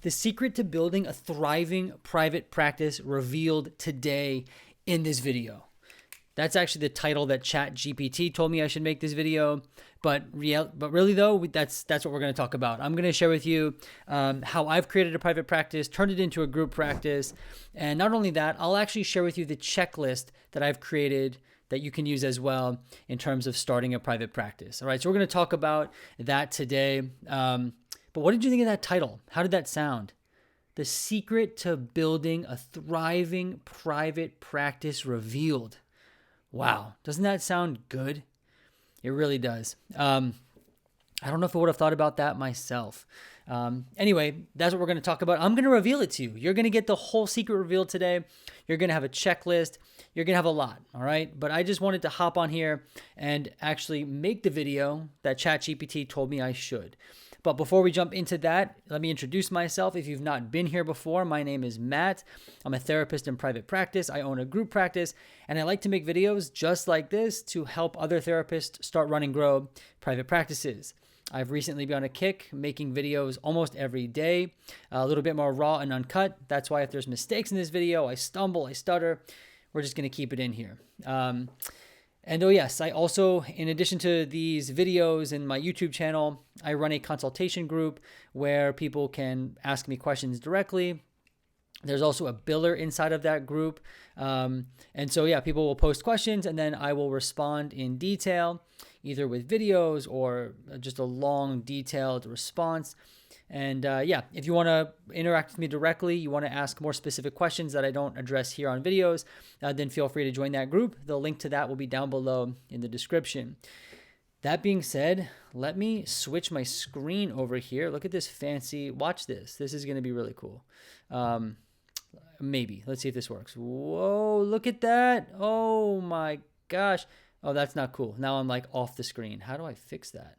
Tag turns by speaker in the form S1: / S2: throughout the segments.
S1: The secret to building a thriving private practice revealed today in this video. That's actually the title that ChatGPT told me I should make this video. But really though, that's what we're going to talk about. I'm going to share with you how I've created a private practice, turned it into a group practice. And not only that, I'll actually share with you the checklist that I've created that you can use as well in terms of starting a private practice. All right, so we're going to talk about that today. But what did you think of that title? How did that sound? The secret to building a thriving private practice revealed. Wow, doesn't that sound good? It really does. I don't know if I would have thought about that myself. Anyway, that's what we're going to talk about. I'm going to reveal it to you. You're going to get the whole secret revealed today. You're going to have a checklist. You're going to have a lot, all right? But I just wanted to hop on here and actually make the video that ChatGPT told me I should. But before we jump into that, let me introduce myself. If you've not been here before, my name is Matt. I'm a therapist in private practice. I own a group practice, and I like to make videos just like this to help other therapists start, run, and grow private practices. I've recently been on a kick making videos almost every day, a little bit more raw and uncut. That's why if there's mistakes in this video, I stumble, I stutter, we're just going to keep it in here. And oh yes, I also, in addition to these videos and my YouTube channel, I run a consultation group where people can ask me questions directly. There's also a biller inside of that group. And so yeah, people will post questions and then I will respond in detail, either with videos or just a long detailed response. And yeah, if you want to interact with me directly, you want to ask more specific questions that I don't address here on videos, then feel free to join that group. The link to that will be down below in the description. That being said, let me switch my screen over here. Look at this fancy, watch this. This is going to be really cool. Maybe, let's see if this works. Whoa, look at that. Oh my gosh. Oh, that's not cool. Now I'm like off the screen. How do I fix that?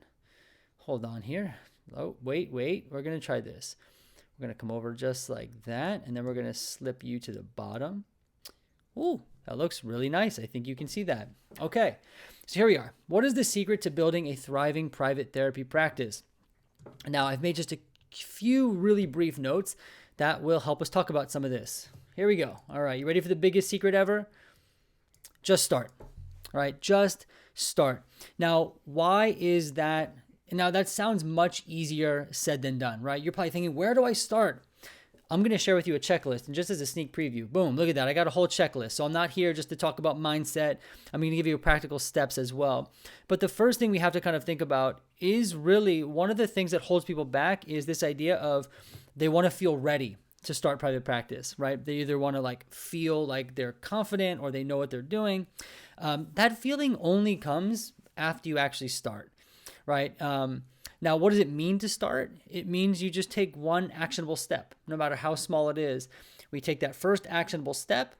S1: Hold on here. Oh, wait. We're going to try this. We're going to come over just like that. And then we're going to slip you to the bottom. Ooh, that looks really nice. I think you can see that. Okay, so here we are. What is the secret to building a thriving private therapy practice? Now, I've made just a few really brief notes that will help us talk about some of this. Here we go. All right, you ready for the biggest secret ever? Just start. All right, just start. Now, why is that? Now, that sounds much easier said than done, right? You're probably thinking, where do I start? I'm going to share with you a checklist. And just as a sneak preview, boom, look at that. I got a whole checklist. So I'm not here just to talk about mindset. I'm going to give you practical steps as well. But the first thing we have to kind of think about is really one of the things that holds people back is this idea of they want to feel ready to start private practice, right? They either want to like feel like they're confident or they know what they're doing. That feeling only comes after you actually start. Right? Now, what does it mean to start? It means you just take one actionable step, no matter how small it is. We take that first actionable step,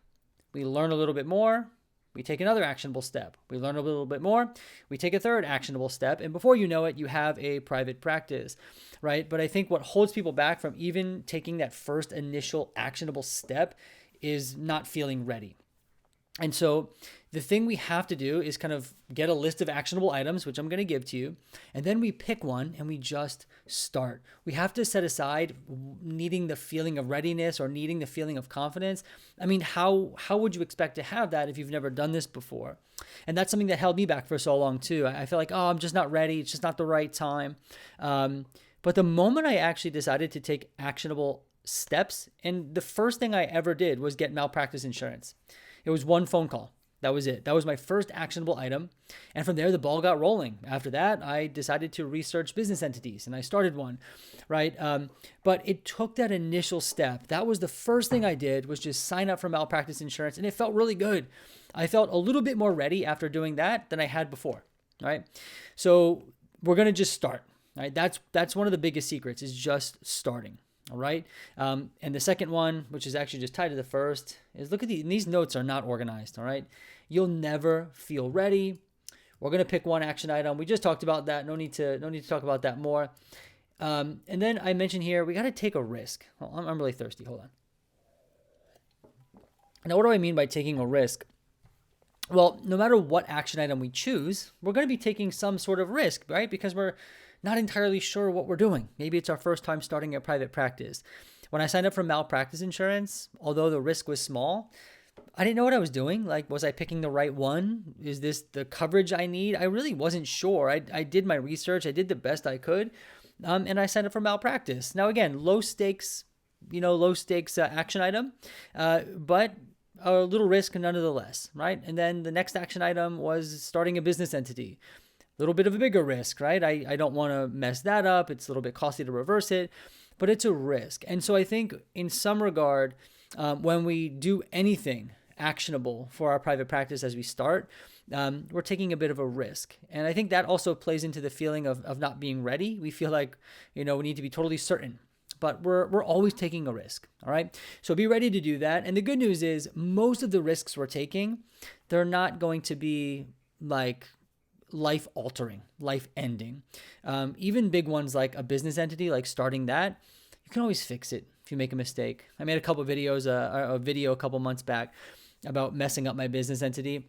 S1: we learn a little bit more, we take another actionable step, we learn a little bit more, we take a third actionable step, and before you know it, you have a private practice, right? But I think what holds people back from even taking that first initial actionable step is not feeling ready. And so the thing we have to do is kind of get a list of actionable items, which I'm going to give to you. And then we pick one and we just start. We have to set aside needing the feeling of readiness or needing the feeling of confidence. I mean, how would you expect to have that if you've never done this before? And that's something that held me back for so long too. I feel like, oh, I'm just not ready. It's just not the right time. But the moment I actually decided to take actionable steps, and the first thing I ever did was get malpractice insurance. It was one phone call. That was it. That was my first actionable item. And from there, the ball got rolling. After that, I decided to research business entities and I started one, right? But it took that initial step. That was the first thing I did was just sign up for malpractice insurance. And it felt really good. I felt a little bit more ready after doing that than I had before, right? So we're going to just start, right? That's one of the biggest secrets is just starting. All right. And the second one, which is actually just tied to the first, is look at these notes are not organized. All right. You'll never feel ready. We're going to pick one action item. We just talked about that. No need to talk about that more. And then I mentioned here, we got to take a risk. Oh, I'm really thirsty. Hold on. Now, what do I mean by taking a risk? Well, no matter what action item we choose, we're going to be taking some sort of risk, right? Because we're not entirely sure what we're doing. Maybe it's our first time starting a private practice. when I signed up for malpractice insurance, although the risk was small, I didn't know what I was doing. Like, was I picking the right one? Is this the coverage I need? I really wasn't sure. I did my research. I did the best I could. And I signed up for malpractice. Now, again, low stakes action item, but a little risk nonetheless, right? And then the next action item was starting a business entity. A little bit of a bigger risk, right? I don't want to mess that up. It's a little bit costly to reverse it, but it's a risk. And so I think in some regard, when we do anything actionable for our private practice as we start, we're taking a bit of a risk. And I think that also plays into the feeling of not being ready. We feel like, we need to be totally certain, but we're always taking a risk. All right. So be ready to do that. And the good news is most of the risks we're taking, they're not going to be like life altering, life ending. Even big ones like a business entity, like starting that, you can always fix it if you make a mistake. I made a couple of videos, a video a couple months back about messing up my business entity.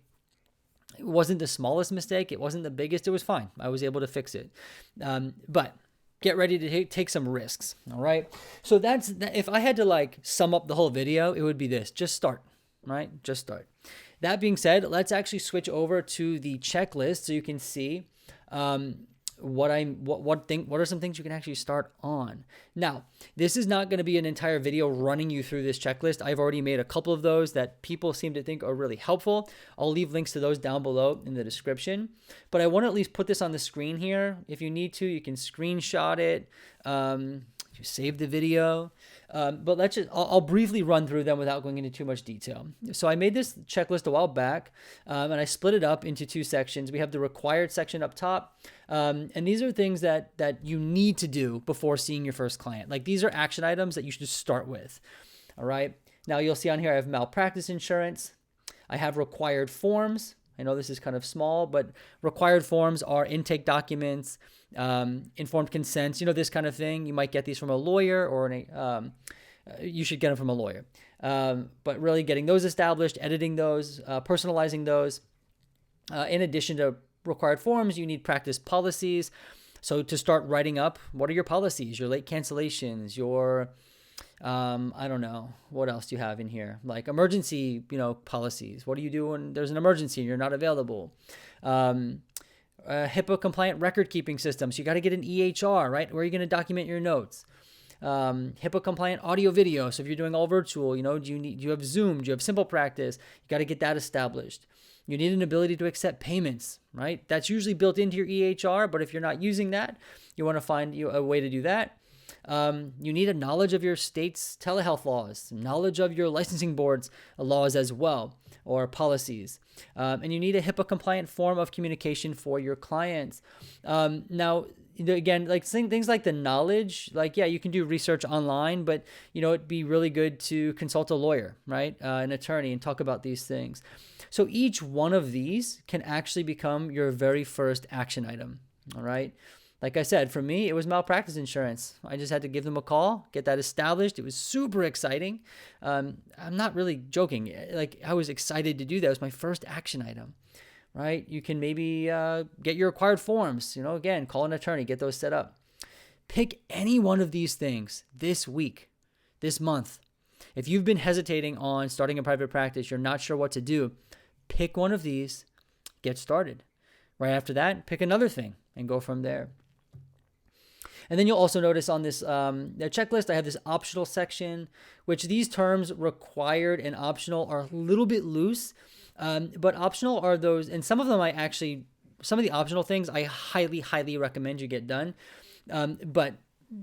S1: It wasn't the smallest mistake. It wasn't the biggest. It was fine. I was able to fix it. But get ready to take some risks. All right. So if I had to like sum up the whole video, it would be this: just start, right? Just start. That being said, let's actually switch over to the checklist so you can see what are some things you can actually start on. Now, this is not going to be an entire video running you through this checklist. I've already made a couple of those that people seem to think are really helpful. I'll leave links to those down below in the description, but I want to at least put this on the screen here. If you need to, you can screenshot it. You save the video, but I'll briefly run through them without going into too much detail. So I made this checklist a while back, and I split it up into two sections. We have the required section up top, and these are things that you need to do before seeing your first client. Like, these are action items that you should start with. All right. Now you'll see on here I have malpractice insurance. I have required forms. I know this is kind of small, but required forms are intake documents, informed consents, this kind of thing. You might get these from a lawyer or you should get them from a lawyer. But really getting those established, editing those, personalizing those. In addition to required forms, you need practice policies. So to start writing up, what are your policies, your late cancellations, your I don't know, what else do you have in here? Like emergency, policies. What do you do when there's an emergency and you're not available? HIPAA compliant record keeping system. So you got to get an EHR, right? Where are you going to document your notes? HIPAA compliant audio video. So if you're doing all virtual, do you have Zoom? Do you have Simple Practice? You got to get that established. You need an ability to accept payments, right? That's usually built into your EHR, but if you're not using that, you want to find a way to do that. You need a knowledge of your state's telehealth laws, knowledge of your licensing board's laws as well, or policies. And you need a HIPAA compliant form of communication for your clients. Now, again, like things like the knowledge, you can do research online, but it'd be really good to consult a lawyer, right? An attorney, and talk about these things. So each one of these can actually become your very first action item. All right. Like I said, for me, it was malpractice insurance. I just had to give them a call, get that established. It was super exciting. I'm not really joking. Like, I was excited to do that. It was my first action item, right? You can maybe get your required forms. Again, call an attorney, get those set up. Pick any one of these things this week, this month. If you've been hesitating on starting a private practice, you're not sure what to do, pick one of these, get started. Right after that, pick another thing and go from there. And then you'll also notice on this the checklist, I have this optional section, which these terms required and optional are a little bit loose, but optional are those, and some of them some of the optional things I highly, highly recommend you get done. But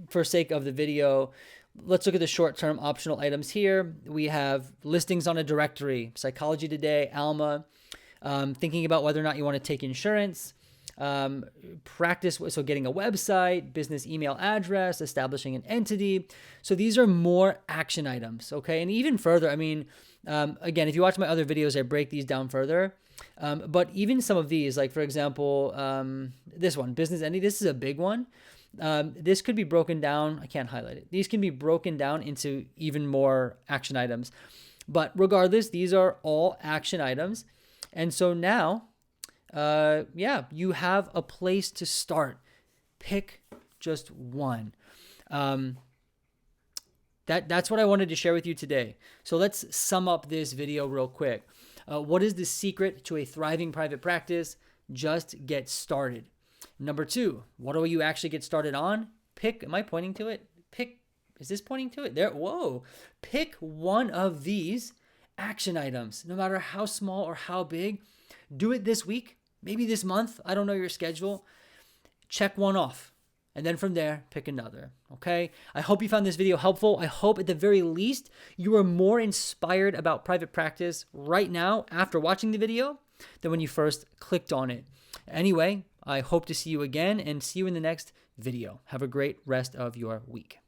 S1: for sake of the video, let's look at the short-term optional items here. We have listings on a directory, Psychology Today, Alma, thinking about whether or not you want to take insurance, practice, so getting a website, business email address, establishing an entity. So these are more action items, okay? And even further, again, if you watch my other videos, I break these down further. But even some of these, like for example, this one, business entity, this is a big one. This could be broken down. I can't highlight it. These can be broken down into even more action items. But regardless, these are all action items. And so now, you have a place to start. Pick just one. That's what I wanted to share with you today. So let's sum up this video real quick. What is the secret to a thriving private practice? Just get started. Number 2, what do you actually get started on? Am I pointing to it? Is this pointing to it? There, whoa. Pick one of these action items, no matter how small or how big. Do it this week, maybe this month. I don't know your schedule. Check one off. And then from there, pick another, okay? I hope you found this video helpful. I hope at the very least you are more inspired about private practice right now after watching the video than when you first clicked on it. Anyway, I hope to see you again and see you in the next video. Have a great rest of your week.